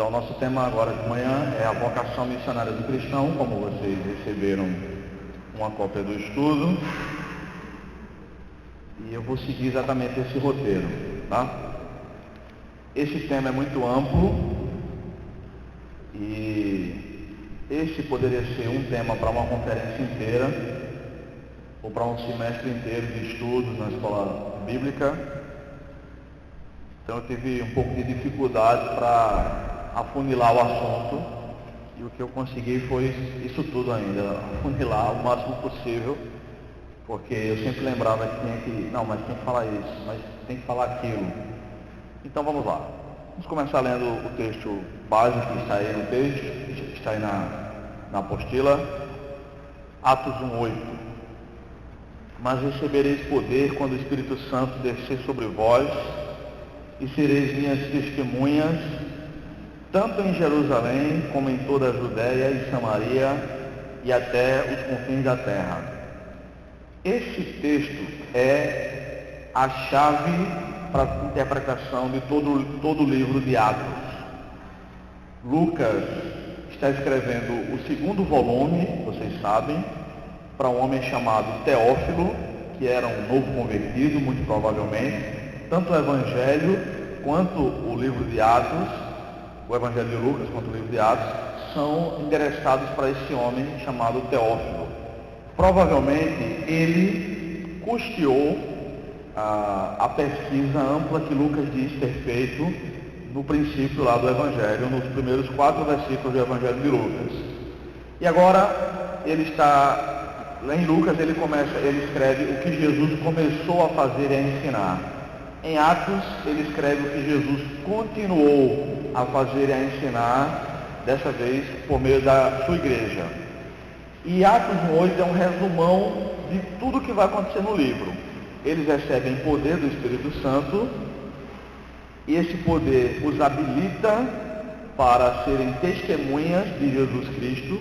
Então, nosso tema agora de manhã é a vocação missionária do cristão, como vocês receberam uma cópia do estudo. E eu vou seguir exatamente esse roteiro, tá? Esse tema é muito amplo e esse poderia ser um tema para uma conferência inteira ou para um semestre inteiro de estudos na escola bíblica. Então eu tive um pouco de dificuldade para afunilar o assunto e o que eu consegui foi isso tudo ainda, afunilar o máximo possível, porque eu sempre lembrava que mas tem que falar isso, mas tem que falar aquilo. Então vamos lá. Vamos começar lendo o texto básico que está aí no texto, que está aí na apostila, Atos 1:8. Mas recebereis poder quando o Espírito Santo descer sobre vós, e sereis minhas testemunhas, tanto em Jerusalém como em toda a Judéia e Samaria e até os confins da terra. Este texto é a chave para a interpretação de todo o livro de Atos. Lucas está escrevendo o segundo volume, vocês sabem, para um homem chamado Teófilo, que era um novo convertido, muito provavelmente. Tanto o Evangelho quanto o livro de Atos, o Evangelho de Lucas quanto o livro de Atos, são endereçados para esse homem chamado Teófilo. Provavelmente ele custeou a pesquisa ampla que Lucas diz ter feito no princípio lá do Evangelho, nos primeiros 4 versículos do Evangelho de Lucas. E agora ele está, lá em Lucas ele escreve o que Jesus começou a fazer e a ensinar. Em Atos ele escreve o que Jesus continuou a fazer e a ensinar, dessa vez por meio da sua igreja. E Atos 1:8 é um resumão de tudo que vai acontecer no livro. Eles recebem poder do Espírito Santo, e esse poder os habilita para serem testemunhas de Jesus Cristo,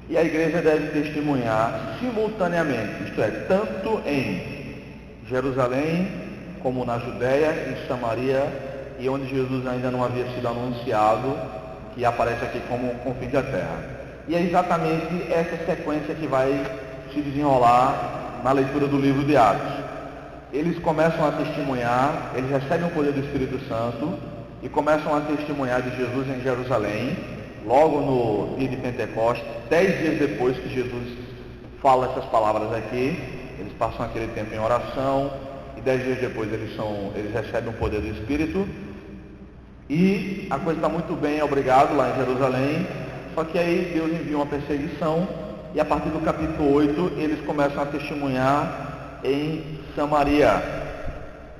e a igreja deve testemunhar simultaneamente, isto é, tanto em Jerusalém, como na Judéia, em Samaria, e onde Jesus ainda não havia sido anunciado, que aparece aqui como confins da terra. E é exatamente essa sequência que vai se desenrolar na leitura do livro de Atos. Eles começam a testemunhar, eles recebem o poder do Espírito Santo e começam a testemunhar de Jesus em Jerusalém, logo no dia de Pentecostes, 10 dias depois que Jesus fala essas palavras aqui. Eles passam aquele tempo em oração e 10 dias depois eles recebem o poder do Espírito. E a coisa está muito bem, obrigado, lá em Jerusalém. Só que aí Deus envia uma perseguição e a partir do capítulo 8 eles começam a testemunhar em Samaria,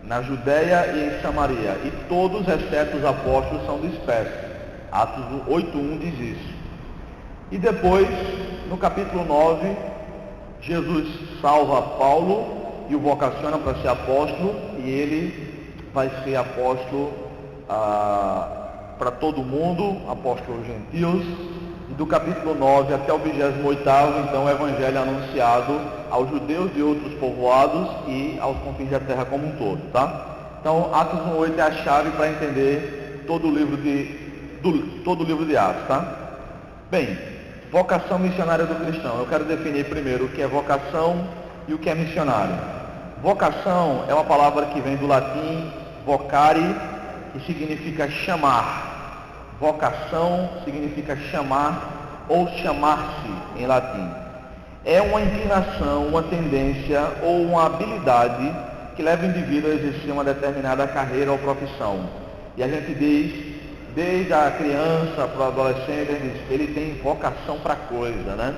na Judéia e em Samaria. E todos, exceto os apóstolos, são dispersos. Atos 8:1 diz isso. E depois, no capítulo 9, Jesus salva Paulo e o vocaciona para ser apóstolo, e ele vai ser apóstolo para todo mundo, apóstolo aos gentios. E do capítulo 9 até o 28º, então, o evangelho é anunciado aos judeus de outros povoados e aos confins da terra como um todo, tá? Então, Atos 1:8 é a chave para entender todo o livro de Atos, tá? Bem, vocação missionária do cristão. Eu quero definir primeiro o que é vocação e o que é missionário. Vocação é uma palavra que vem do latim vocare, que significa chamar. Vocação significa chamar ou chamar-se em latim. É uma inclinação, uma tendência ou uma habilidade que leva o indivíduo a exercer uma determinada carreira ou profissão. E a gente diz, desde a criança para o adolescente, ele tem vocação para coisa, né?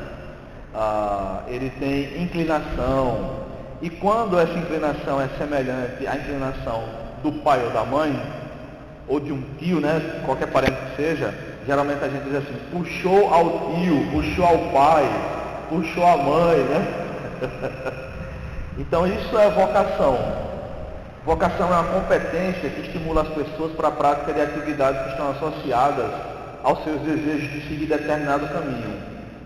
Ele tem inclinação. E quando essa inclinação é semelhante à inclinação do pai ou da mãe, ou de um tio, né? Qualquer parente que seja, geralmente a gente diz assim, puxou ao tio, puxou ao pai, puxou a mãe, né? Então isso é vocação. Vocação é uma competência que estimula as pessoas para a prática de atividades que estão associadas aos seus desejos de seguir determinado caminho.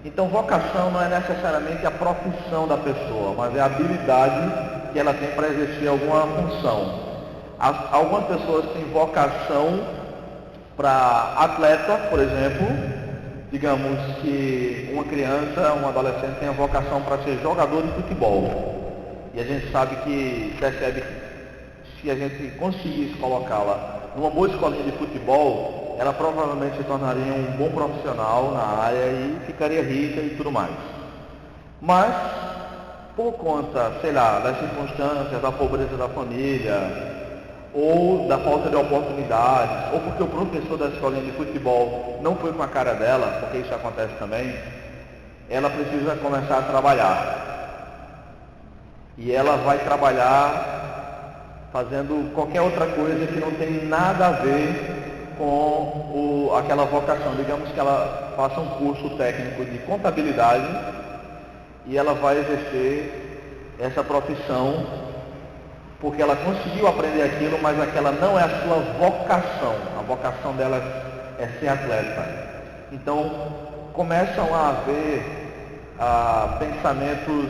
Então vocação não é necessariamente a profissão da pessoa, mas é a habilidade que ela tem para exercer alguma função. Algumas pessoas têm vocação Para atleta, por exemplo, digamos que uma criança, um adolescente tem a vocação para ser jogador de futebol. E a gente sabe que, percebe que se a gente conseguisse colocá-la numa boa escolinha de futebol, ela provavelmente se tornaria um bom profissional na área e ficaria rica e tudo mais. Mas, por conta, sei lá, das circunstâncias, da pobreza da família, ou da falta de oportunidades, ou porque o professor da escolinha de futebol não foi com a cara dela, porque isso acontece também, ela precisa começar a trabalhar. E ela vai trabalhar fazendo qualquer outra coisa que não tem nada a ver com aquela vocação. Digamos que ela faça um curso técnico de contabilidade e ela vai exercer essa profissão porque ela conseguiu aprender aquilo, mas aquela não é a sua vocação. A vocação dela é ser atleta. Então, começam a haver pensamentos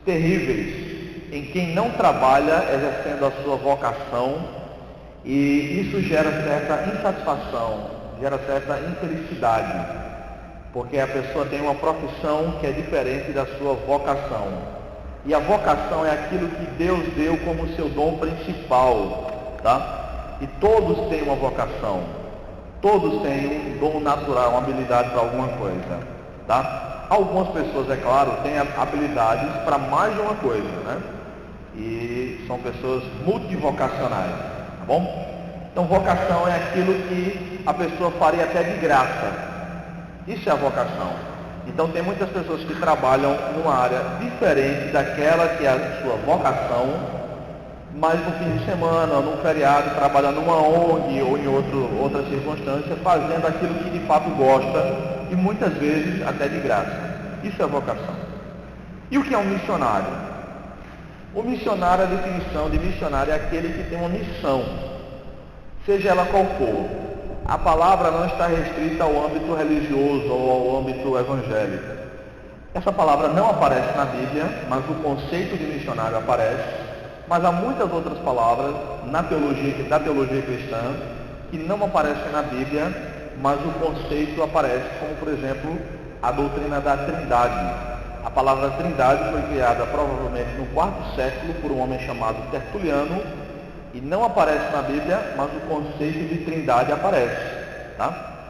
terríveis em quem não trabalha exercendo a sua vocação, e isso gera certa insatisfação, gera certa infelicidade, porque a pessoa tem uma profissão que é diferente da sua vocação. E a vocação é aquilo que Deus deu como seu dom principal, tá? E todos têm uma vocação, todos têm um dom natural, uma habilidade para alguma coisa, tá? Algumas pessoas, é claro, têm habilidades para mais de uma coisa, né? E são pessoas multivocacionais, tá bom? Então, vocação é aquilo que a pessoa faria até de graça. Isso é a vocação. Então tem muitas pessoas que trabalham numa área diferente daquela que é a sua vocação, mas no fim de semana, no feriado, trabalha numa ONG ou em outra circunstância, fazendo aquilo que de fato gosta e muitas vezes até de graça. Isso é vocação. E o que é um missionário? O missionário, a definição de missionário é aquele que tem uma missão, seja ela qual for. A palavra não está restrita ao âmbito religioso ou ao âmbito evangélico. Essa palavra não aparece na Bíblia, mas o conceito de missionário aparece. Mas há muitas outras palavras da teologia cristã que não aparecem na Bíblia, mas o conceito aparece, como por exemplo a doutrina da Trindade. A palavra Trindade foi criada provavelmente no IV século por um homem chamado Tertuliano, e não aparece na Bíblia, mas o conceito de Trindade aparece, tá?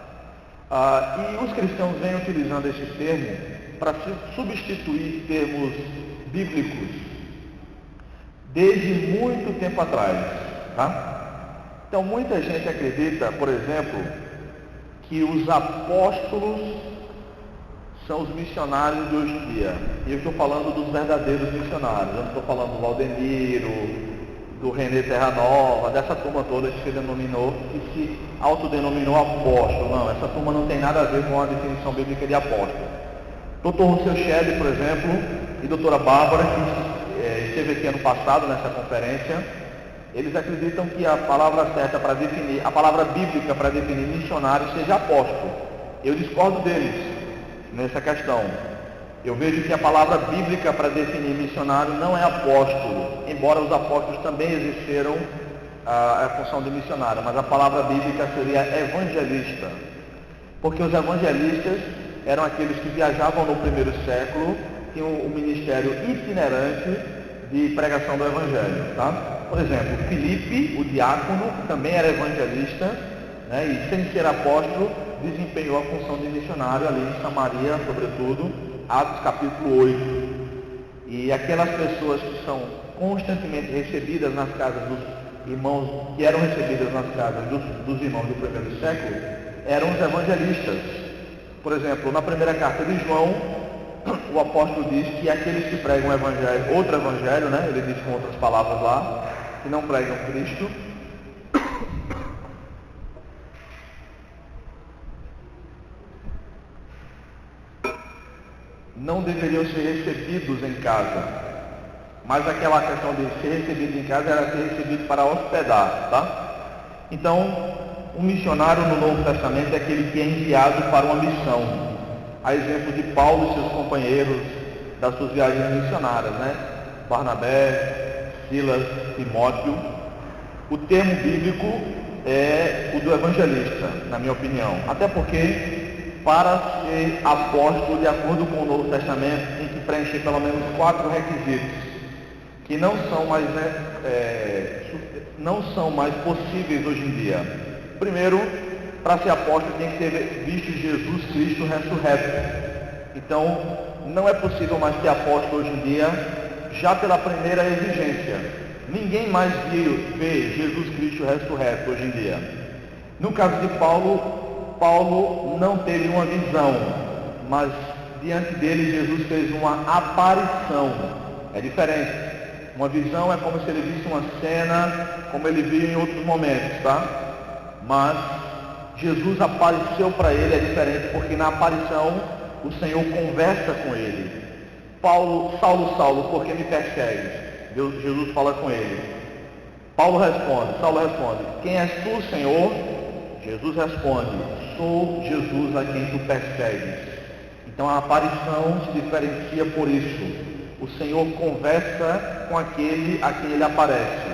E os cristãos vêm utilizando esse termo para substituir termos bíblicos desde muito tempo atrás, tá? Então muita gente acredita, por exemplo, que os apóstolos são os missionários de hoje em dia. E eu estou falando dos verdadeiros missionários, eu não estou falando do Valdemiro, do René Terra Nova, dessa turma toda que se denominou e se autodenominou apóstolo. Não, essa turma não tem nada a ver com a definição bíblica de apóstolo. Dr. Rousseau Shelley, por exemplo, e doutora Bárbara, que esteve aqui ano passado nessa conferência, eles acreditam que a palavra certa para definir, a palavra bíblica para definir missionário seja apóstolo. Eu discordo deles nessa questão. Eu vejo que a palavra bíblica para definir missionário não é apóstolo, embora os apóstolos também exerceram a função de missionário, mas a palavra bíblica seria evangelista, porque os evangelistas eram aqueles que viajavam no primeiro século, tinham o ministério itinerante de pregação do evangelho, tá? Por exemplo, Filipe, o diácono, também era evangelista, né, e sem ser apóstolo, desempenhou a função de missionário ali em Samaria, sobretudo, Atos capítulo 8. E aquelas pessoas que são constantemente recebidas nas casas dos irmãos, que eram recebidas nas casas dos irmãos do primeiro século, eram os evangelistas. Por exemplo, na primeira carta de João, o apóstolo diz que aqueles que pregam o evangelho, outro evangelho, né, ele diz com outras palavras lá, que não pregam Cristo, não deveriam ser recebidos em casa. Mas aquela questão de ser recebido em casa era ser recebido para hospedar, tá? Então, um missionário no Novo Testamento é aquele que é enviado para uma missão. A exemplo de Paulo e seus companheiros das suas viagens missionárias, né? Barnabé, Silas, Timóteo. O termo bíblico é o do evangelista, na minha opinião. Até porque, para ser apóstolo, de acordo com o Novo Testamento, tem que preencher pelo menos 4 requisitos, que não são mais possíveis hoje em dia. Primeiro, para ser apóstolo tem que ter visto Jesus Cristo ressurreto. Então, não é possível mais ser apóstolo hoje em dia, já pela primeira exigência. Ninguém mais vê Jesus Cristo ressurreto hoje em dia. No caso de Paulo, Paulo não teve uma visão, mas diante dele Jesus fez uma aparição. É diferente. Uma visão é como se ele visse uma cena, como ele viu em outros momentos, tá? Mas Jesus apareceu para ele, é diferente, porque na aparição o Senhor conversa com ele. Saulo, Saulo, por que me persegues? Jesus fala com ele. Saulo responde, quem és tu, Senhor? Jesus responde, sou Jesus a quem tu persegues. Então a aparição se diferencia por isso. O Senhor conversa com aquele a quem ele aparece.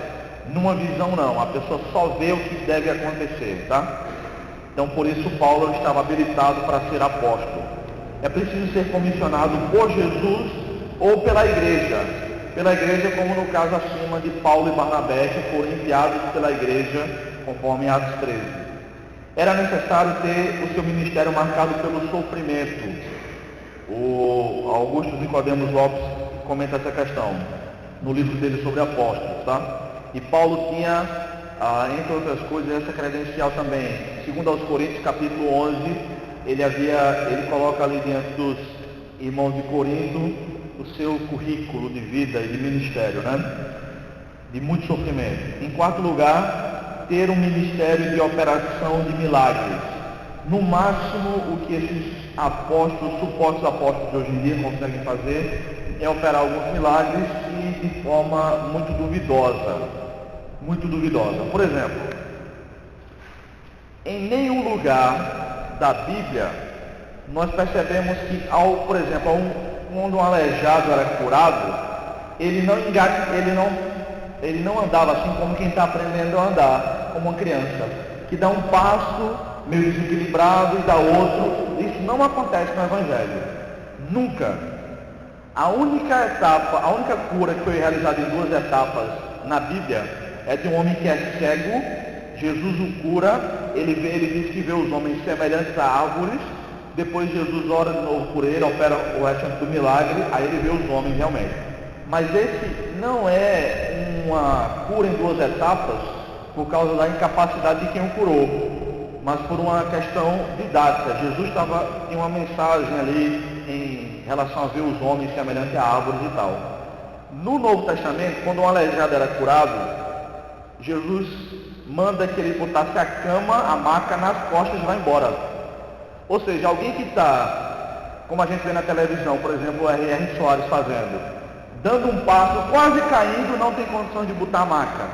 Numa visão não, a pessoa só vê o que deve acontecer, tá? Então por isso Paulo estava habilitado para ser apóstolo. É preciso ser comissionado por Jesus ou pela igreja. Pela igreja, como no caso acima de Paulo e Barnabé, que foram enviados pela igreja, conforme Atos 13. Era necessário ter o seu ministério marcado pelo sofrimento. O Augusto Nicodemos Lopes comenta essa questão no livro dele sobre apóstolos, tá? E Paulo tinha, entre outras coisas, essa credencial também. Segundo aos Coríntios, capítulo 11, ele coloca ali diante dos irmãos de Corinto o seu currículo de vida e de ministério, né? De muito sofrimento. Em quarto lugar, ter um ministério de operação de milagres. No máximo, o que esses apóstolos, supostos apóstolos de hoje em dia conseguem fazer é operar alguns milagres e de forma muito duvidosa. Muito duvidosa. Por exemplo, em nenhum lugar da Bíblia nós percebemos que, quando um aleijado era curado, ele não andava assim como quem está aprendendo a andar, como uma criança, que dá um passo meio desequilibrado e dá outro. Isso não acontece no Evangelho. Nunca. A única cura que foi realizada em 2 etapas na Bíblia é de um homem que é cego. Jesus o cura, ele diz que vê os homens semelhantes a árvores. Depois Jesus ora de novo por ele, opera o restante do milagre, aí ele vê os homens realmente. Mas esse não é uma cura em 2 etapas por causa da incapacidade de quem o curou, mas por uma questão didática. Jesus tinha uma mensagem ali em relação a ver os homens semelhantes a árvores e tal. No Novo Testamento, quando um aleijado era curado, Jesus manda que ele botasse a cama, a maca nas costas e vá embora. Ou seja, alguém que está, como a gente vê na televisão, por exemplo, o R.R. Soares fazendo, dando um passo, quase caindo, não tem condições de botar a maca.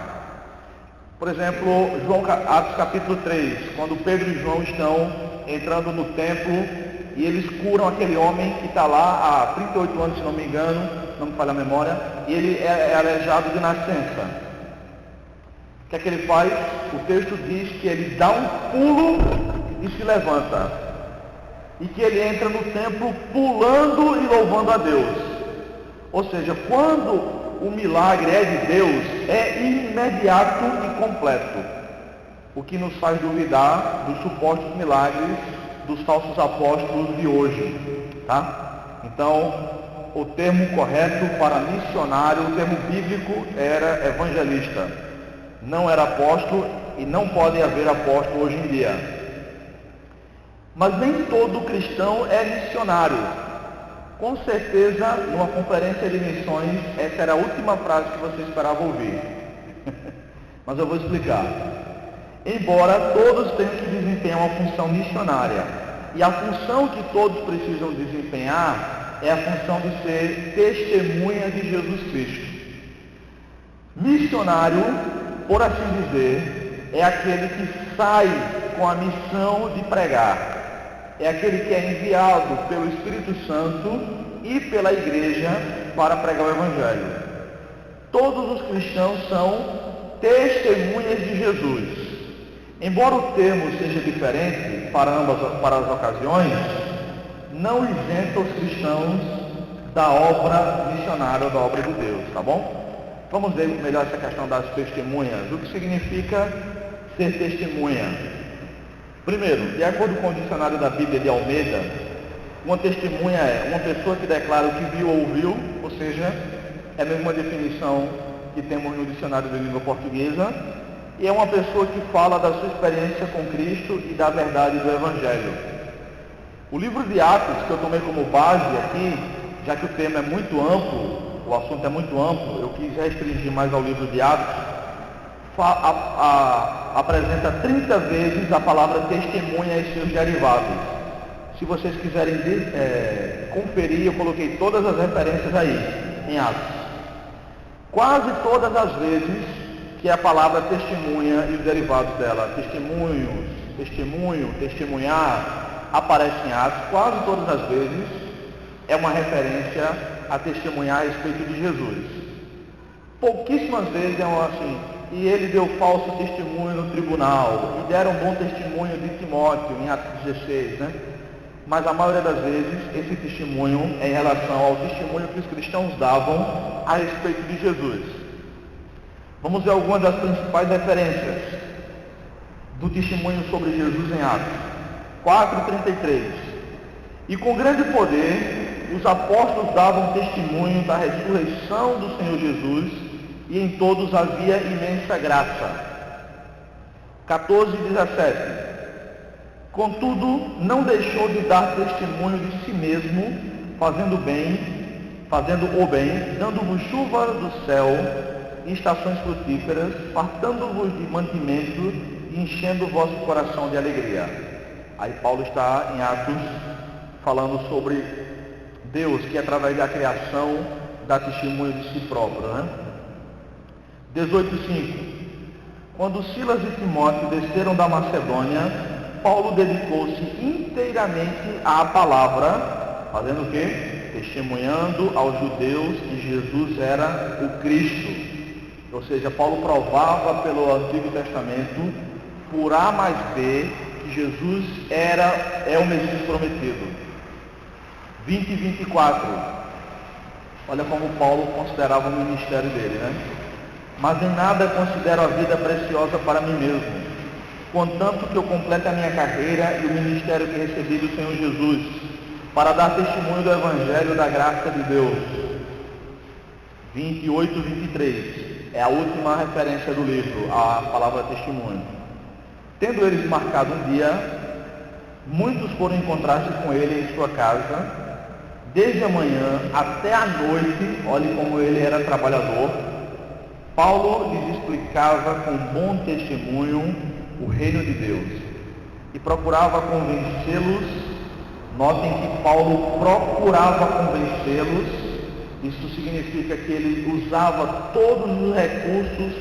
Por exemplo, Atos capítulo 3, quando Pedro e João estão entrando no templo e eles curam aquele homem que está lá há 38 anos, se não me engano, não me falha a memória, e ele é aleijado de nascença. O que é que ele faz? O texto diz que ele dá um pulo e se levanta. E que ele entra no templo pulando e louvando a Deus. Ou seja, quando o milagre é de Deus, é imediato e completo. O que nos faz duvidar dos supostos milagres dos falsos apóstolos de hoje. Tá? Então, o termo correto para missionário, o termo bíblico era evangelista. Não era apóstolo e não pode haver apóstolo hoje em dia. Mas nem todo cristão é missionário. Com certeza, numa conferência de missões, essa era a última frase que você esperava ouvir. Mas eu vou explicar. Embora todos tenham que desempenhar uma função missionária, e a função que todos precisam desempenhar é a função de ser testemunha de Jesus Cristo. Missionário, por assim dizer, é aquele que sai com a missão de pregar. É aquele que é enviado pelo Espírito Santo e pela igreja para pregar o Evangelho. Todos os cristãos são testemunhas de Jesus. Embora o termo seja diferente para as ocasiões, não isenta os cristãos da obra missionária ou da obra de Deus, tá bom? Vamos ver melhor essa questão das testemunhas. O que significa ser testemunha? Primeiro, de acordo com o dicionário da Bíblia de Almeida, uma testemunha é uma pessoa que declara o que viu ou ouviu, ou seja, é a mesma definição que temos no dicionário da língua portuguesa, e é uma pessoa que fala da sua experiência com Cristo e da verdade do Evangelho. O livro de Atos, que eu tomei como base aqui, já que o tema é muito amplo, o assunto é muito amplo, eu quis restringir mais ao livro de Atos, apresenta 30 vezes a palavra testemunha e seus derivados. Se vocês quiserem conferir, eu coloquei todas as referências aí, em Atos. Quase todas as vezes que a palavra testemunha e os derivados dela, testemunho, testemunhar, aparece em Atos, quase todas as vezes é uma referência a testemunhar a respeito de Jesus. Pouquíssimas vezes é assim, e ele deu falso testemunho no tribunal, e deram bom testemunho de Timóteo, em Atos 16, né? Mas a maioria das vezes, esse testemunho é em relação ao testemunho que os cristãos davam a respeito de Jesus. Vamos ver algumas das principais referências do testemunho sobre Jesus em Atos. 4:33. E com grande poder, os apóstolos davam testemunho da ressurreição do Senhor Jesus, e em todos havia imensa graça. 14:17. Contudo, não deixou de dar testemunho de si mesmo, fazendo o bem, dando-vos chuva do céu e estações frutíferas, fartando-vos de mantimento e enchendo o vosso coração de alegria. Aí Paulo está em Atos falando sobre Deus, que através da criação dá testemunho de si próprio, né? 18:5. Quando Silas e Timóteo desceram da Macedônia, Paulo dedicou-se inteiramente à palavra, fazendo o quê? Testemunhando aos judeus que Jesus era o Cristo. Ou seja, Paulo provava pelo Antigo Testamento, por A mais B, que Jesus é o Messias prometido. 20 e 24. Olha como Paulo considerava o ministério dele, né? Mas em nada considero a vida preciosa para mim mesmo, contanto que eu complete a minha carreira e o ministério que recebi do Senhor Jesus, para dar testemunho do Evangelho da graça de Deus. 28 e 23. É a última referência do livro, a palavra testemunho. Tendo eles marcado um dia, muitos foram encontrar-se com ele em sua casa, desde a manhã até a noite. Olhe como ele era trabalhador. Paulo lhes explicava com bom testemunho o reino de Deus e procurava convencê-los. Notem que Paulo procurava convencê-los. Isso significa que ele usava todos os recursos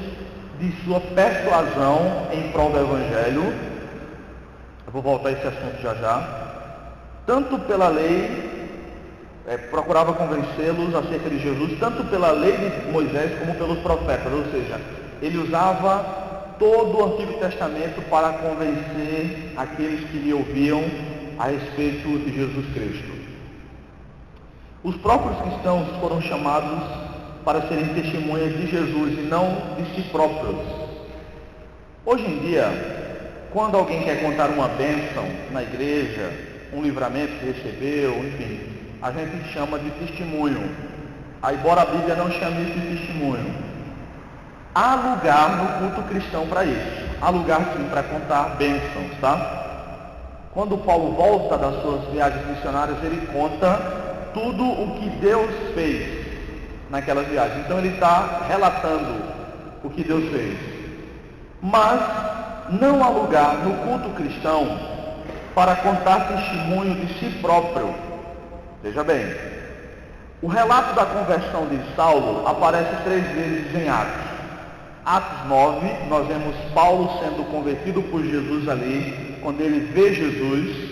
de sua persuasão em prol do Evangelho. Eu vou voltar a esse assunto já já. Tanto pela lei, procurava convencê-los acerca de Jesus, tanto pela lei de Moisés como pelos profetas. Ou seja, ele usava todo o Antigo Testamento para convencer aqueles que lhe ouviam a respeito de Jesus Cristo. Os próprios cristãos foram chamados para serem testemunhas de Jesus e não de si próprios. Hoje em dia, quando alguém quer contar uma bênção na igreja, um livramento que recebeu, enfim, a gente chama de testemunho. Embora a Bíblia não chame isso de testemunho. Há lugar no culto cristão para isso. Há lugar sim para contar bênçãos, tá? Quando Paulo volta das suas viagens missionárias, ele conta tudo o que Deus fez naquelas viagens. Então ele está relatando o que Deus fez. Mas não há lugar no culto cristão para contar testemunho de si próprio. Veja bem, o relato da conversão de Saulo aparece 3 vezes em Atos. Atos 9, nós vemos Paulo sendo convertido por Jesus ali, quando ele vê Jesus.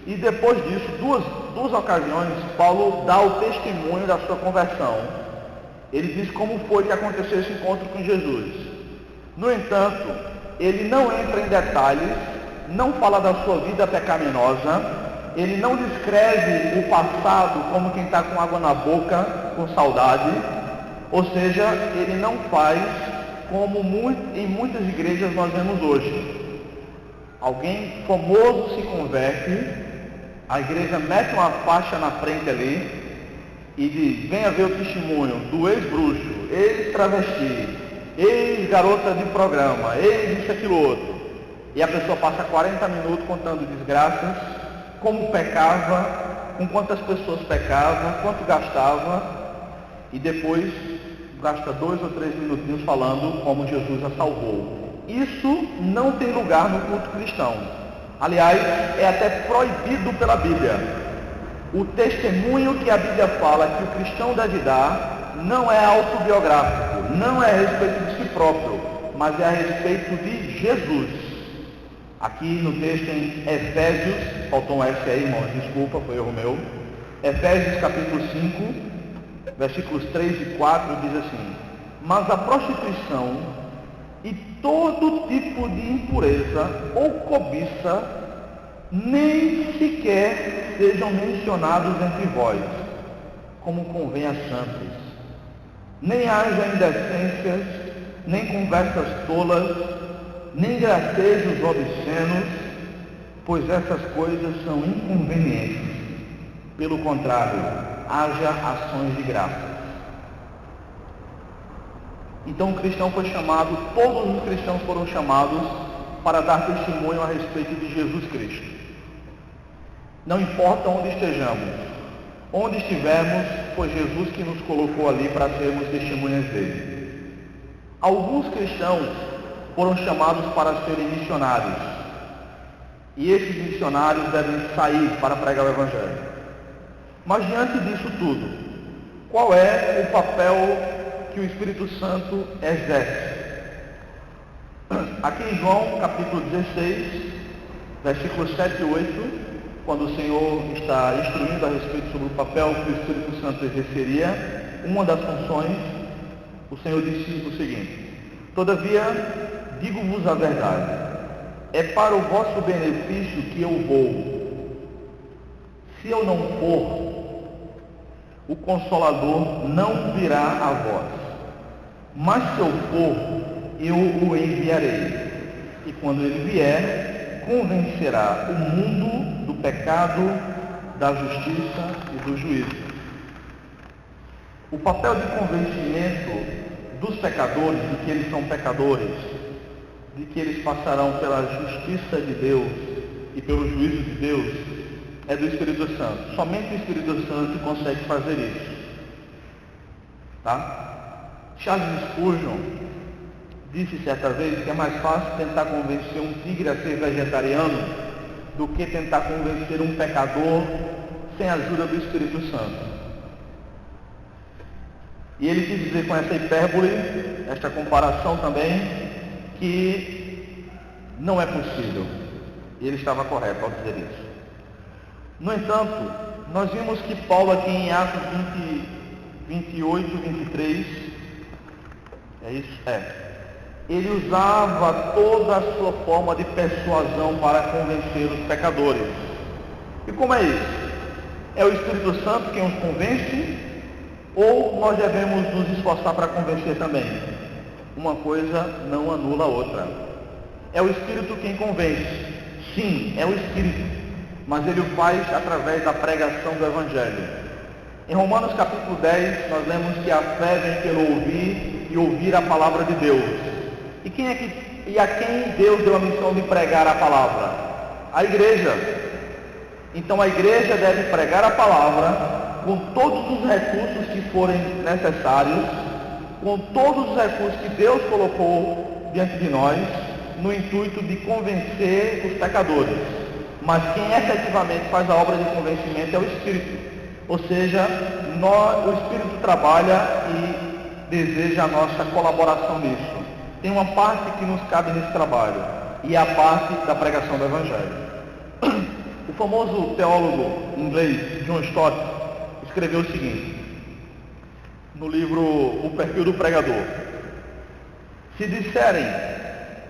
E depois disso, duas ocasiões, Paulo dá o testemunho da sua conversão. Ele diz como foi que aconteceu esse encontro com Jesus. No entanto, ele não entra em detalhes, não fala da sua vida pecaminosa, ele não descreve o passado como quem está com água na boca, com saudade, ou seja, ele não faz como em muitas igrejas nós vemos hoje. Alguém famoso se converte, a igreja mete uma faixa na frente ali e diz: venha ver o testemunho do ex-bruxo, ex-travesti, ex-garota de programa, ex-isso, aquilo, outro. E a pessoa passa 40 minutos contando desgraças, como pecava, com quantas pessoas pecava, quanto gastava, e depois gasta 2 ou 3 minutinhos falando como Jesus a salvou. Isso não tem lugar no culto cristão. Aliás, é até proibido pela Bíblia. O testemunho que a Bíblia fala que o cristão deve dar não é autobiográfico, não é a respeito de si próprio, mas é a respeito de Jesus. Aqui no texto em Efésios, faltou um S aí, irmãos, desculpa, foi erro meu. Efésios capítulo 5, versículos 3 e 4 diz assim: mas a prostituição e todo tipo de impureza ou cobiça nem sequer sejam mencionados entre vós, como convém a santos. Nem haja indecências, nem conversas tolas, nem gracejos obscenos, pois essas coisas são inconvenientes. Pelo contrário, haja ações de graça. Então o cristão foi chamado, todos os cristãos foram chamados para dar testemunho a respeito de Jesus Cristo. Não importa onde estejamos, onde estivermos, foi Jesus que nos colocou ali para sermos testemunhas dele. Alguns cristãos foram chamados para serem missionários, e esses missionários devem sair para pregar o Evangelho. Mas diante disso tudo, qual é o papel que o Espírito Santo exerce? Aqui em João capítulo 16, versículos 7 e 8, quando o Senhor está instruindo a respeito sobre o papel que o Espírito Santo exerceria, uma das funções, o Senhor disse o seguinte: todavia, digo-vos a verdade, é para o vosso benefício que eu vou. Se eu não for, o Consolador não virá a vós. Mas se eu for, eu o enviarei. E quando ele vier, convencerá o mundo do pecado, da justiça e do juízo. O papel de convencimento dos pecadores de que eles são pecadores, de que eles passarão pela justiça de Deus e pelo juízo de Deus, é do Espírito Santo. Somente o Espírito Santo consegue fazer isso. Tá? Charles Spurgeon disse certa vez que é mais fácil tentar convencer um tigre a ser vegetariano do que tentar convencer um pecador sem a ajuda do Espírito Santo. E ele quis dizer com essa hipérbole, esta comparação também, que não é possível. E ele estava correto ao dizer isso. No entanto, nós vimos que Paulo aqui em Atos 28, 23, ele usava toda a sua forma de persuasão para convencer os pecadores. E como é isso? É o Espírito Santo quem os convence? Ou nós devemos nos esforçar para convencer também? Uma coisa não anula a outra. É o Espírito quem convence. Sim, é o Espírito, mas ele o faz através da pregação do Evangelho. Em Romanos capítulo 10, nós lemos que a fé vem pelo ouvir e ouvir a palavra de Deus. E a quem Deus deu a missão de pregar a palavra? A igreja. Então a igreja deve pregar a palavra com todos os recursos que forem necessários, com todos os recursos que Deus colocou diante de nós, no intuito de convencer os pecadores. Mas quem efetivamente faz a obra de convencimento é o Espírito. Ou seja, o Espírito trabalha e deseja a nossa colaboração nisso. Tem uma parte que nos cabe nesse trabalho, e é a parte da pregação do Evangelho. O famoso teólogo inglês John Stott escreveu o seguinte, no livro O Perfil do Pregador: se disserem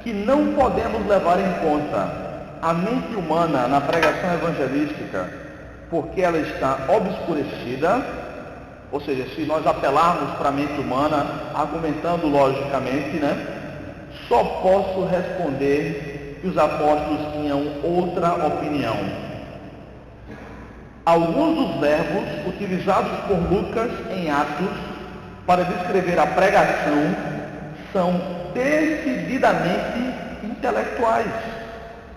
que não podemos levar em conta a mente humana na pregação evangelística, porque ela está obscurecida, ou seja, se nós apelarmos para a mente humana, argumentando logicamente, só posso responder que os apóstolos tinham outra opinião. Alguns dos verbos utilizados por Lucas em Atos para descrever a pregação são decididamente intelectuais,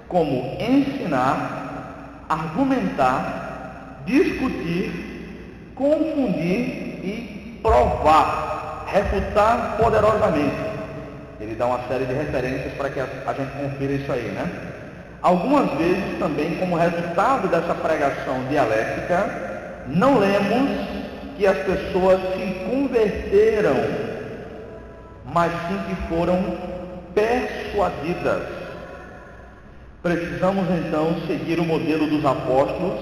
como ensinar, argumentar, discutir, confundir e provar, refutar poderosamente. Ele dá uma série de referências para que a gente confira isso aí, Algumas vezes também, como resultado dessa pregação dialética, não lemos que as pessoas se converteram, mas sim que foram persuadidas. Precisamos então seguir o modelo dos apóstolos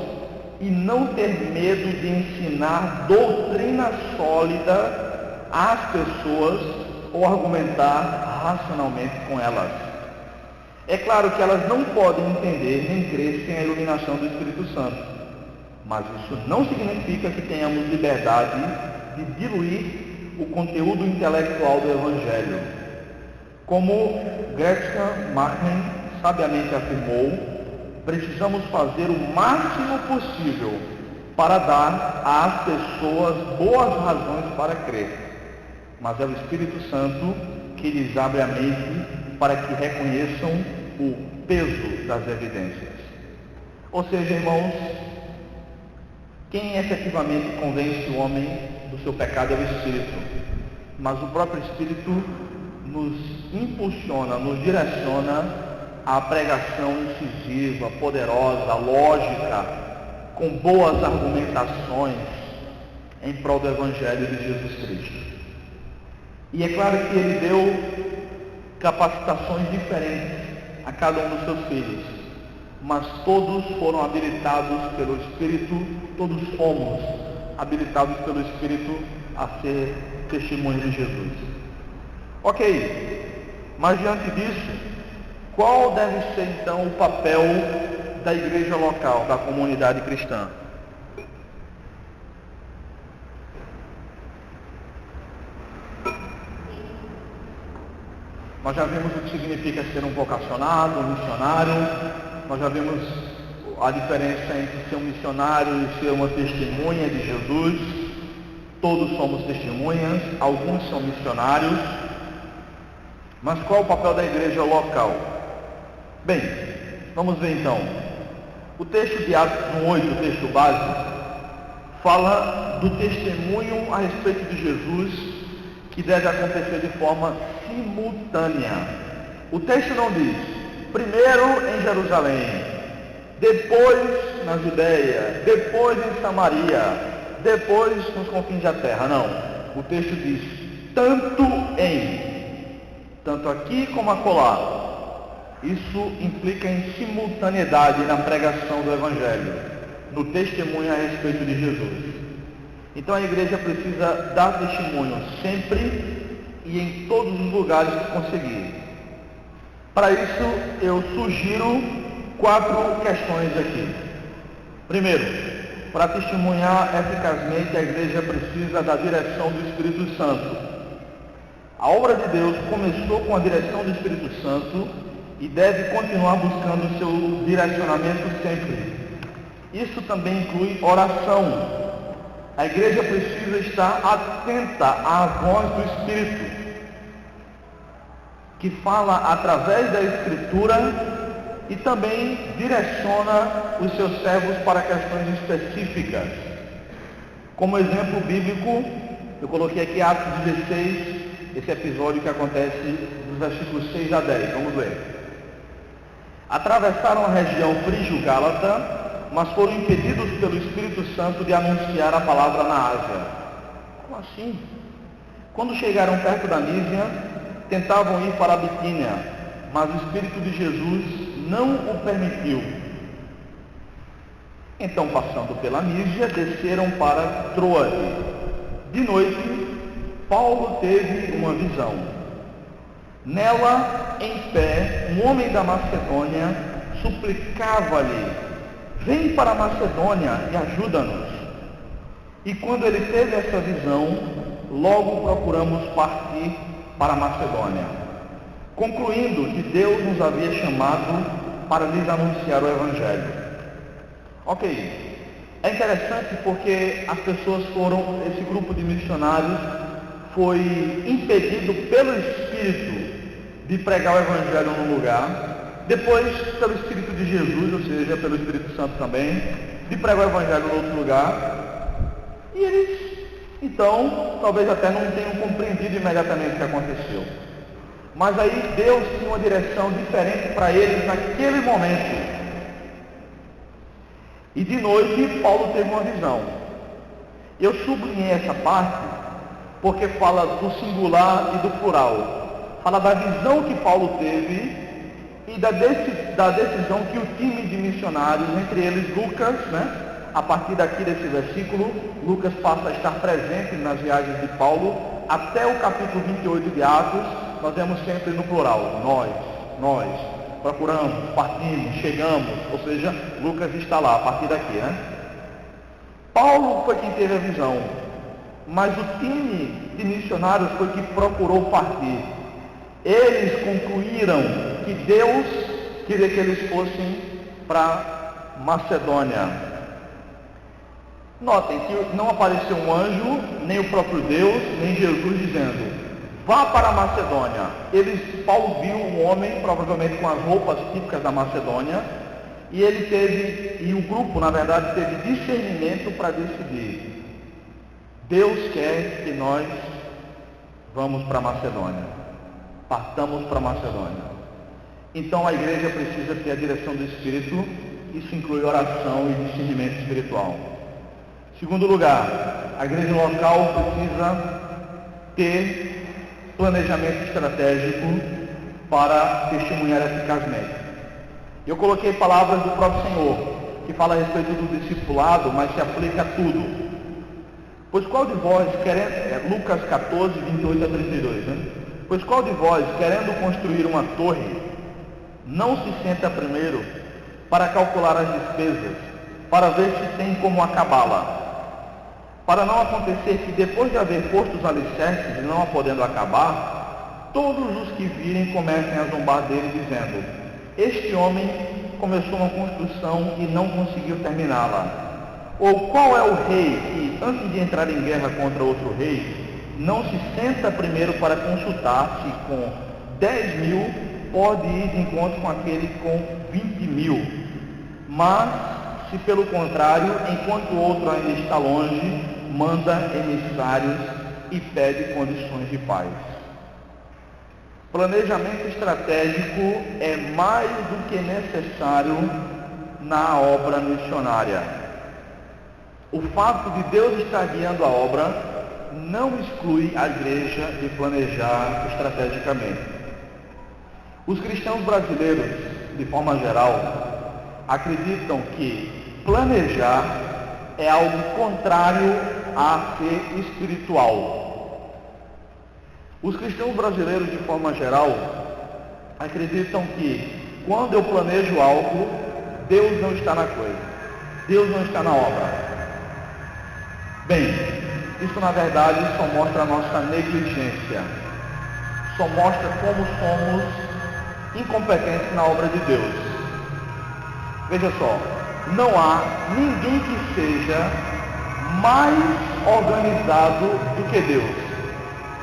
e não ter medo de ensinar doutrina sólida às pessoas ou argumentar racionalmente com elas. É claro que elas não podem entender nem crer sem a iluminação do Espírito Santo, mas isso não significa que tenhamos liberdade de diluir o conteúdo intelectual do Evangelho. Como Gretchen Machen sabiamente afirmou, precisamos fazer o máximo possível para dar às pessoas boas razões para crer, mas é o Espírito Santo que lhes abre a mente para que reconheçam o peso das evidências. Ou seja, irmãos, quem efetivamente convence o homem do seu pecado é o Espírito, mas o próprio Espírito nos impulsiona, nos direciona à pregação incisiva, poderosa, lógica, com boas argumentações em prol do Evangelho de Jesus Cristo. E é claro que ele deu capacitações diferentes a cada um dos seus filhos, mas todos foram habilitados pelo Espírito, todos fomos habilitados pelo Espírito a ser testemunhas de Jesus. Ok, mas diante disso, qual deve ser então o papel da igreja local, da comunidade cristã? Nós já vimos o que significa ser um vocacionado, um missionário. Nós já vimos a diferença entre ser um missionário e ser uma testemunha de Jesus. Todos somos testemunhas, alguns são missionários. Mas qual o papel da igreja local? Bem, vamos ver então. O texto de Atos 1:8, o texto básico, fala do testemunho a respeito de Jesus que deve acontecer de forma simultânea. O texto não diz, primeiro em Jerusalém, depois na Judéia, depois em Samaria, depois nos confins da terra. Não. O texto diz, tanto aqui como acolá. Isso implica em simultaneidade na pregação do Evangelho, no testemunho a respeito de Jesus. Então a igreja precisa dar testemunho sempre e em todos os lugares que conseguir. Para isso, eu sugiro 4 questões aqui. Primeiro, para testemunhar eficazmente, a igreja precisa da direção do Espírito Santo. A obra de Deus começou com a direção do Espírito Santo e deve continuar buscando o seu direcionamento sempre. Isso também inclui oração. A igreja precisa estar atenta à voz do Espírito, que fala através da Escritura e também direciona os seus servos para questões específicas. Como exemplo bíblico, eu coloquei aqui Atos 16, esse episódio que acontece dos versículos 6 a 10. Vamos ver. Atravessaram a região frígio-gálata, mas foram impedidos pelo Espírito Santo de anunciar a palavra na Ásia. Como assim? Quando chegaram perto da Mísia, tentavam ir para a Bitínia, mas o Espírito de Jesus não o permitiu. Então, passando pela Mísia, desceram para Troade. De noite, Paulo teve uma visão. Nela, em pé, um homem da Macedônia suplicava-lhe: vem para a Macedônia e ajuda-nos. E quando ele teve essa visão, logo procuramos partir para a Macedônia, concluindo que Deus nos havia chamado para lhes anunciar o Evangelho. Ok, é interessante porque as pessoas esse grupo de missionários foi impedido pelo Espírito de pregar o Evangelho num lugar, depois pelo Espírito de Jesus, ou seja, pelo Espírito Santo também, de pregar o Evangelho em outro lugar, e eles, então, talvez até não tenham compreendido imediatamente o que aconteceu. Mas aí Deus tinha uma direção diferente para eles naquele momento. E de noite, Paulo teve uma visão. Eu sublinhei essa parte porque fala do singular e do plural. Fala da visão que Paulo teve e da decisão que o time de missionários, entre eles Lucas, a partir daqui desse versículo, Lucas passa a estar presente nas viagens de Paulo. Até o capítulo 28 de Atos, nós vemos sempre no plural. Nós. Procuramos, partimos, chegamos, ou seja, Lucas está lá, a partir daqui, Paulo foi quem teve a visão, mas o time de missionários foi que procurou partir. Eles concluíram que Deus queria que eles fossem para Macedônia. Notem que não apareceu um anjo, nem o próprio Deus, nem Jesus dizendo: vá para a Macedônia. Paulo viu um homem, provavelmente com as roupas típicas da Macedônia, e o grupo, na verdade, teve discernimento para decidir: Deus quer que nós vamos para a Macedônia, partamos para a Macedônia. Então a igreja precisa ter a direção do Espírito, isso inclui oração e discernimento espiritual. Segundo lugar, a igreja local precisa ter planejamento estratégico para testemunhar eficazmente. Eu coloquei palavras do próprio Senhor, que fala a respeito do discipulado, mas se aplica a tudo. Pois qual de vós, Lucas 14, 28 a 32, Pois qual de vós, querendo construir uma torre, não se senta primeiro para calcular as despesas, para ver se tem como acabá-la? Para não acontecer que, depois de haver posto os alicerces e não a podendo acabar, todos os que virem comecem a zombar dele, dizendo: este homem começou uma construção e não conseguiu terminá-la. Ou qual é o rei que, antes de entrar em guerra contra outro rei, não se senta primeiro para consultar se com 10.000 pode ir de encontro com aquele com 20.000? Mas, se pelo contrário, enquanto o outro ainda está longe, manda emissários e pede condições de paz. Planejamento estratégico é mais do que necessário na obra missionária. O fato de Deus estar guiando a obra não exclui a igreja de planejar estrategicamente. Os cristãos brasileiros, de forma geral, acreditam que planejar é algo contrário a ser espiritual. Os cristãos brasileiros, de forma geral, acreditam que quando eu planejo algo, Deus não está na coisa, Deus não está na obra. Bem, isso na verdade só mostra a nossa negligência, só mostra como somos incompetentes na obra de Deus. Veja só, não há ninguém que seja mais organizado do que Deus.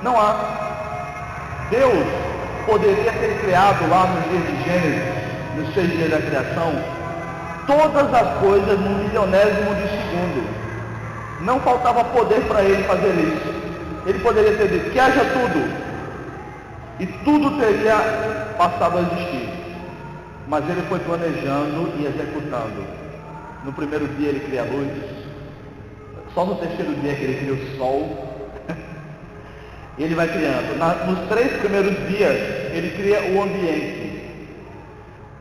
Não há. Deus poderia ter criado lá nos dias de Gênesis, nos 6 dias da criação, todas as coisas no milionésimo de segundo. Não faltava poder para ele fazer isso. Ele poderia ter dito que haja tudo, e tudo teria passado a existir. Mas ele foi planejando e executando. No primeiro dia ele cria a luz, só no terceiro dia que ele cria o sol. Ele vai criando. Nos 3 primeiros dias ele cria o ambiente.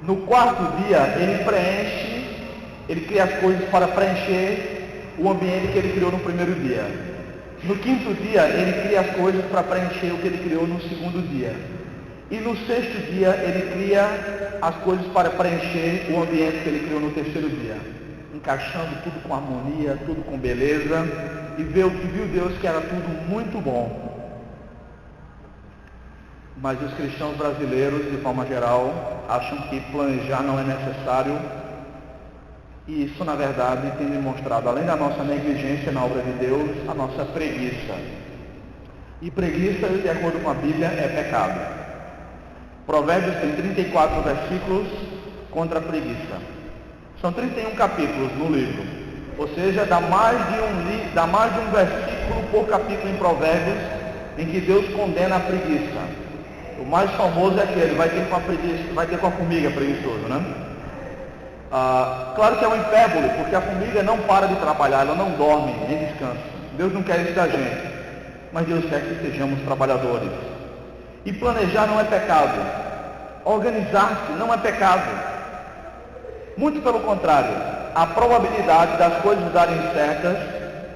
No 4º dia ele preenche, ele cria as coisas para preencher o ambiente que ele criou no primeiro dia. No 5º dia ele cria as coisas para preencher o que ele criou no 2º dia. E no sexto dia ele cria as coisas para preencher o ambiente que ele criou no terceiro dia, encaixando tudo com harmonia, tudo com beleza, e viu Deus que era tudo muito bom. Mas os cristãos brasileiros, de forma geral, acham que planejar não é necessário, e isso, na verdade, tem demonstrado, além da nossa negligência na obra de Deus, a nossa preguiça. E preguiça, de acordo com a Bíblia, é pecado. Provérbios tem 34 versículos contra a preguiça. São 31 capítulos no livro, ou seja, dá mais de um versículo por capítulo em Provérbios, em que Deus condena a preguiça. O mais famoso é aquele, vai ter com a formiga preguiçoso, né? Claro que é um hipérbole, porque a formiga não para de trabalhar, ela não dorme, nem descansa. Deus não quer isso da gente, mas Deus quer que sejamos trabalhadores. E planejar não é pecado, organizar-se não é pecado. Muito pelo contrário, a probabilidade das coisas darem certas,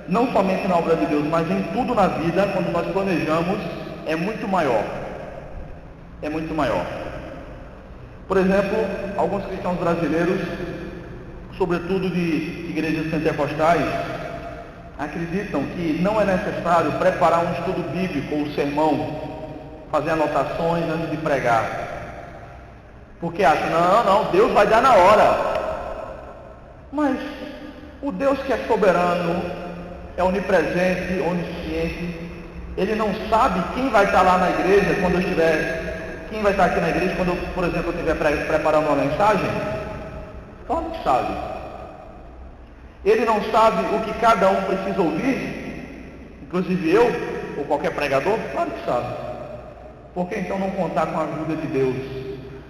não somente na obra de Deus, mas em tudo na vida, quando nós planejamos, é muito maior. É muito maior. Por exemplo, alguns cristãos brasileiros, sobretudo de igrejas pentecostais, acreditam que não é necessário preparar um estudo bíblico ou sermão, fazer anotações antes de pregar. Porque acham, não, Deus vai dar na hora. Mas o Deus que é soberano, é onipresente, onisciente, Ele não sabe quem vai estar lá na igreja quando eu estiver... Quem vai estar aqui na igreja quando, por exemplo, eu estiver preparando uma mensagem? Claro que sabe. Ele não sabe o que cada um precisa ouvir? Inclusive eu, ou qualquer pregador? Claro que sabe. Por que então não contar com a ajuda de Deus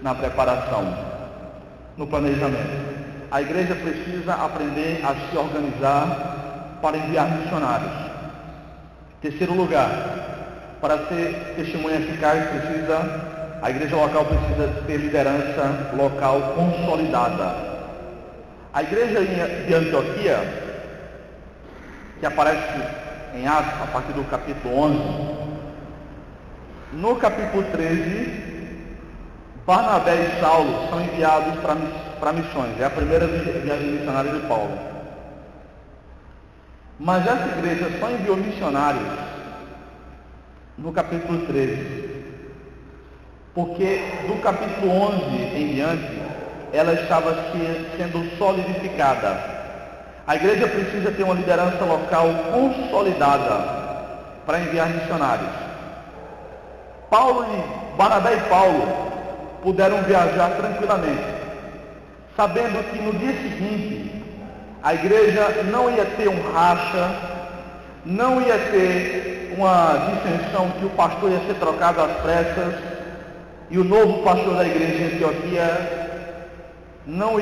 na preparação, no planejamento? A igreja precisa aprender a se organizar para enviar missionários. Terceiro lugar, para ser testemunha eficaz, a igreja local precisa ter liderança local consolidada. A igreja de Antioquia, que aparece em Atos, a partir do capítulo 11, no capítulo 13, Barnabé e Saulo são enviados para missões. É a primeira viagem missionária de Paulo. Mas essa igreja só enviou missionários no capítulo 13. Porque do capítulo 11 em diante, ela estava sendo solidificada. A igreja precisa ter uma liderança local consolidada para enviar missionários. Barnabé e Paulo puderam viajar tranquilamente, sabendo que no dia seguinte a igreja não ia ter um racha, não ia ter uma dissensão que o pastor ia ser trocado às pressas, e o novo pastor da igreja em Antioquia não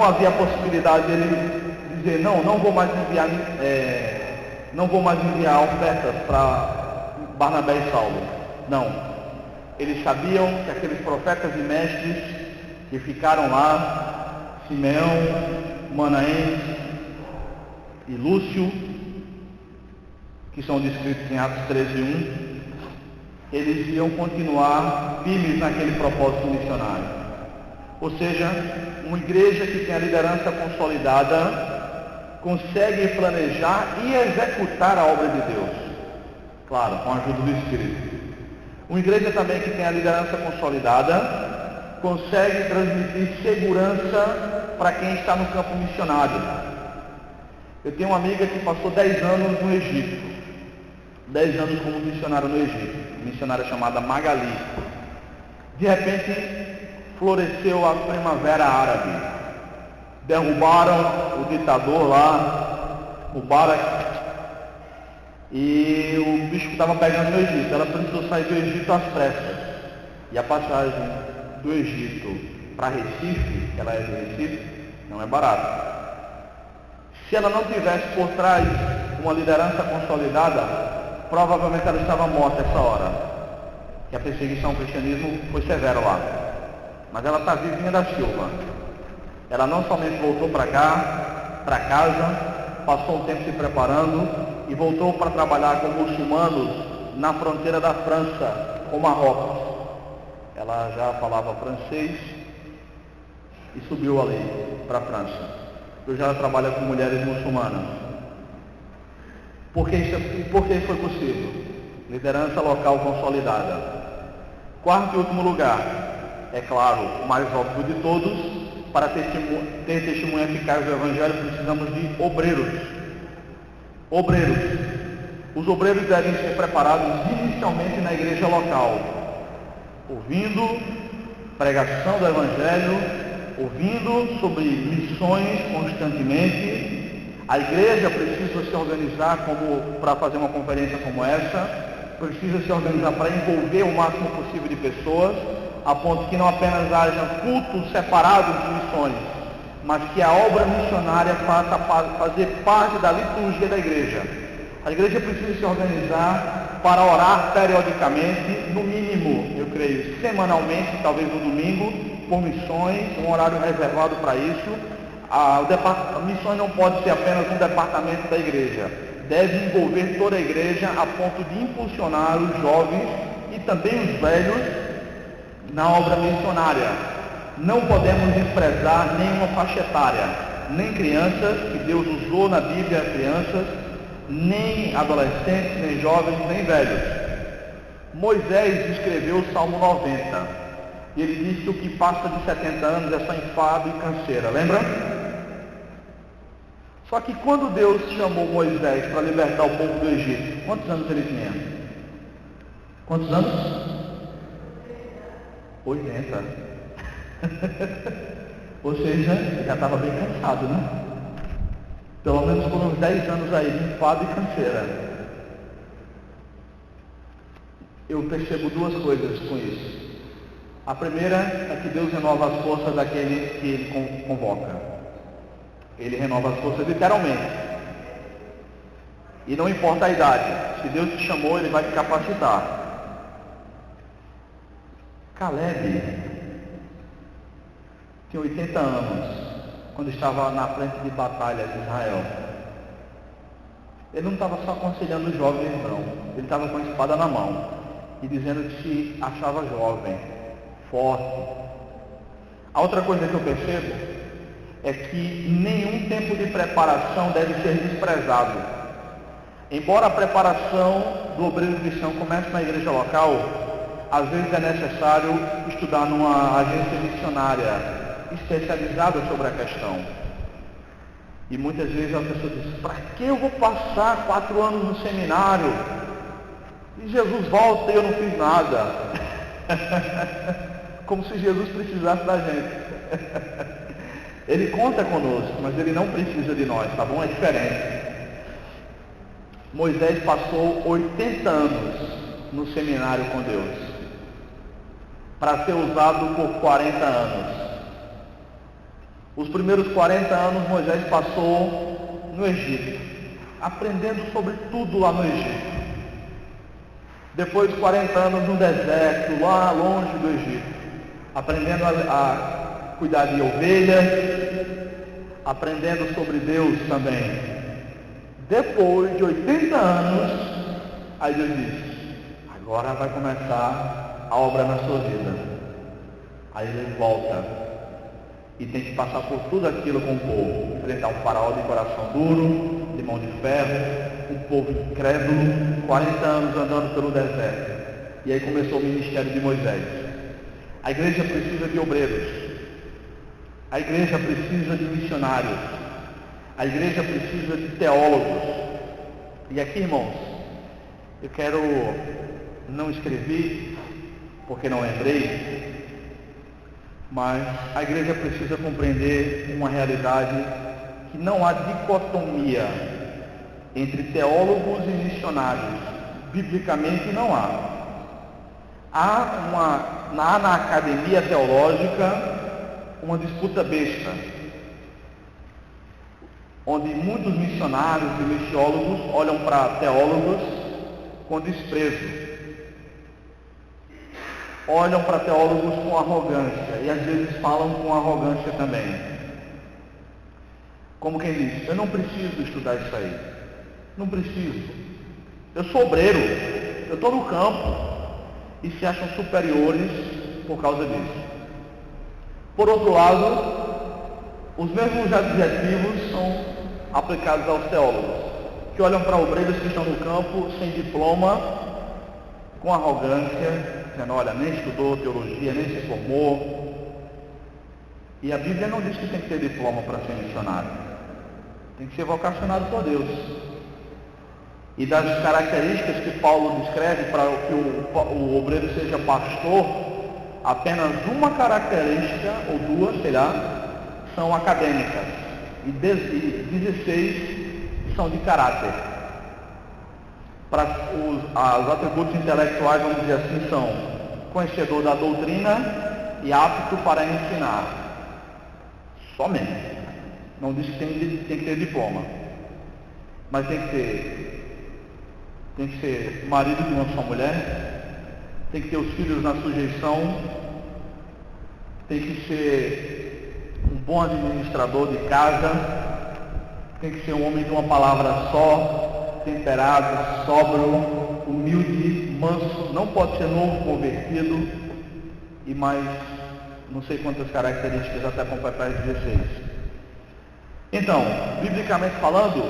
havia possibilidade dele dizer, não vou mais enviar ofertas para Barnabé e Saulo. Não. Eles sabiam que aqueles profetas e mestres que ficaram lá, Simeão, Manaém e Lúcio, que são descritos em Atos 13:1, eles iam continuar firmes naquele propósito missionário. Ou seja, uma igreja que tem a liderança consolidada consegue planejar e executar a obra de Deus, claro, com a ajuda do Espírito. Uma igreja também que tem a liderança consolidada consegue transmitir segurança para quem está no campo missionário. Eu tenho uma amiga que passou 10 anos no Egito, 10 anos como missionária no Egito, missionária chamada Magali. De repente, floresceu a primavera árabe. Derrubaram o ditador lá, o Mubarak, e o bicho estava pegando no Egito. Ela precisou sair do Egito às pressas. E a passagem do Egito para Recife, que ela é de Recife, não é barata. Se ela não tivesse por trás uma liderança consolidada, provavelmente ela estava morta essa hora, que a perseguição ao cristianismo foi severa lá. Mas ela está vivinha da Silva. Ela não somente voltou para casa, passou um tempo se preparando e voltou para trabalhar com muçulmanos na fronteira da França, com Marrocos. Ela já falava francês e subiu ali para a França. Hoje ela trabalha com mulheres muçulmanas. Por que isso foi possível? Liderança local consolidada. Quarto e último lugar, é claro, o mais óbvio de todos, para ter testemunho eficaz do Evangelho precisamos de obreiros. Obreiros. Os obreiros devem ser preparados inicialmente na igreja local, ouvindo pregação do Evangelho, ouvindo sobre missões constantemente. A igreja precisa se organizar para fazer uma conferência como essa, precisa se organizar para envolver o máximo possível de pessoas, a ponto que não apenas haja cultos separados de missões, mas que a obra missionária faça fazer parte da liturgia da igreja. A igreja precisa se organizar para orar periodicamente, no mínimo, eu creio, semanalmente, talvez no domingo, por missões, um horário reservado para isso. A missões não pode ser apenas um departamento da igreja, deve envolver toda a igreja a ponto de impulsionar os jovens e também os velhos na obra missionária. Não podemos desprezar nenhuma faixa etária, nem crianças, que Deus usou na Bíblia crianças, nem adolescentes, nem jovens, nem velhos. Moisés escreveu o Salmo 90, e ele disse que o que passa de 70 anos é só enfado e canseira, lembra? Só que quando Deus chamou Moisés para libertar o povo do Egito, quantos anos ele tinha? Quantos anos? 80. Ou seja, ele já estava bem cansado, né? Pelo menos por uns 10 anos aí, de enfado e canseira. Eu percebo duas coisas com isso. A primeira é que Deus renova as forças daquele que ele convoca. Ele renova as forças literalmente. E não importa a idade. Se Deus te chamou, Ele vai te capacitar. Caleb tinha 80 anos, quando estava na frente de batalha de Israel. Ele não estava só aconselhando os jovens, não. Ele estava com a espada na mão e dizendo que se achava jovem, forte. A outra coisa que eu percebo é que nenhum tempo de preparação deve ser desprezado. Embora a preparação do obreiro cristão comece na igreja local, às vezes é necessário estudar numa agência missionária especializada sobre a questão. E muitas vezes a pessoa diz: para que eu vou passar 4 anos no seminário? E Jesus volta e eu não fiz nada. Como se Jesus precisasse da gente. Ele conta conosco, mas ele não precisa de nós, tá bom? É diferente. Moisés passou 80 anos no seminário com Deus, para ser usado por 40 anos. Os primeiros 40 anos Moisés passou no Egito, aprendendo sobre tudo lá no Egito. Depois 40 anos no deserto, lá longe do Egito, aprendendo a cuidar de ovelhas, aprendendo sobre Deus também. Depois de 80 anos, aí Deus diz: agora vai começar a obra na sua vida. Aí ele volta e tem que passar por tudo aquilo com o povo, enfrentar um faraó de coração duro, de mão de ferro, um povo incrédulo, 40 anos andando pelo deserto. E aí começou o ministério de Moisés. A igreja precisa de obreiros. A igreja precisa de missionários. A igreja precisa de teólogos. E aqui, irmãos, eu quero, não escrever, porque não lembrei, mas a igreja precisa compreender uma realidade que não há dicotomia entre teólogos e missionários. Biblicamente não há. Há na academia teológica uma disputa besta, onde muitos missionários e missiólogos olham para teólogos com desprezo, olham para teólogos com arrogância, e às vezes falam com arrogância também. Como quem diz: eu não preciso estudar isso aí, não preciso, eu sou obreiro, eu estou no campo, e se acham superiores por causa disso. Por outro lado, os mesmos adjetivos são aplicados aos teólogos, que olham para obreiros que estão no campo sem diploma, com arrogância, dizendo, olha, nem estudou teologia, nem se formou. E a Bíblia não diz que tem que ter diploma para ser missionário. Tem que ser vocacionado por Deus. E das características que Paulo descreve para que o obreiro seja pastor, apenas uma característica, ou duas, sei lá, são acadêmicas. E 16 são de caráter. Para os atributos intelectuais, vamos dizer assim, são conhecedor da doutrina e apto para ensinar. Somente. Não diz que tem que ter diploma. Mas tem que ser marido de uma só mulher, tem que ter os filhos na sujeição, tem que ser um bom administrador de casa, tem que ser um homem de uma palavra só, temperado, sóbrio, humilde, manso, não pode ser novo convertido e mais não sei quantas características até completar 16. Então, biblicamente falando,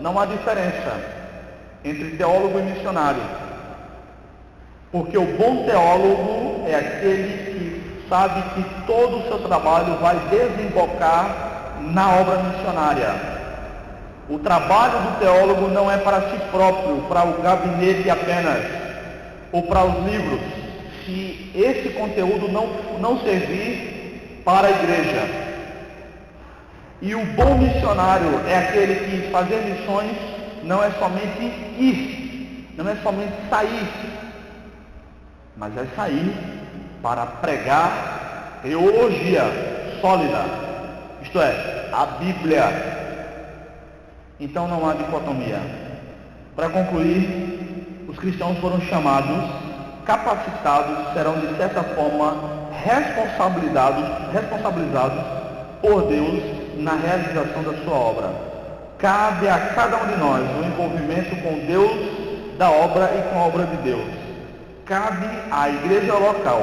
não há diferença entre teólogo e missionário, porque o bom teólogo é aquele que sabe que todo o seu trabalho vai desembocar na obra missionária. O trabalho do teólogo não é para si próprio, para o gabinete apenas, ou para os livros, se esse conteúdo não servir para a igreja. E o bom missionário é aquele que fazer missões não é somente ir, não é somente sair, mas é sair para pregar teologia sólida, isto é, a Bíblia. Então não há dicotomia. Para concluir, os cristãos foram chamados, capacitados, serão de certa forma responsabilizados por Deus na realização da sua obra. Cabe a cada um de nós o envolvimento com Deus da obra e com a obra de Deus. Cabe à igreja local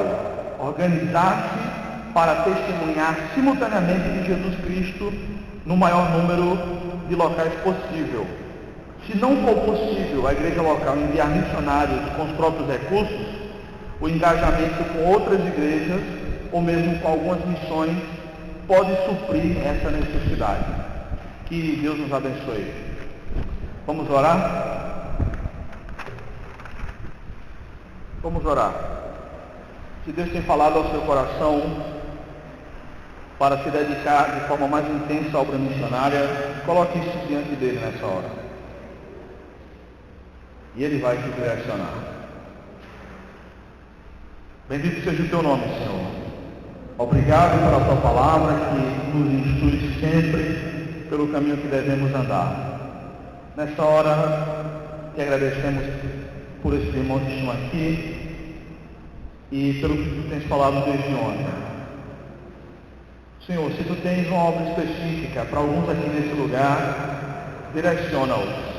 organizar-se para testemunhar simultaneamente de Jesus Cristo no maior número de locais possível. Se não for possível a igreja local enviar missionários com os próprios recursos, o engajamento com outras igrejas, ou mesmo com algumas missões, pode suprir essa necessidade. Que Deus nos abençoe. Vamos orar? Vamos orar. Se Deus tem falado ao seu coração para se dedicar de forma mais intensa à obra missionária, coloque isso diante dele nessa hora. E ele vai te direcionar. Bendito seja o teu nome, Senhor. Obrigado pela tua palavra que nos instrui sempre pelo caminho que devemos andar. Nessa hora, te agradecemos por esses irmãos que estão aqui e pelo que tu tens falado desde ontem. Senhor, se tu tens uma obra específica para alguns aqui nesse lugar, direciona-os.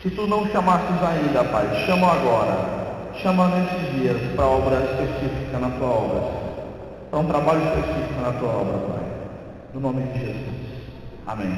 Se tu não chamastes ainda, Pai, chama agora. Chama nesses dias para a obra específica na tua obra. Para um trabalho específico na tua obra, Pai. No nome de Jesus. Amém.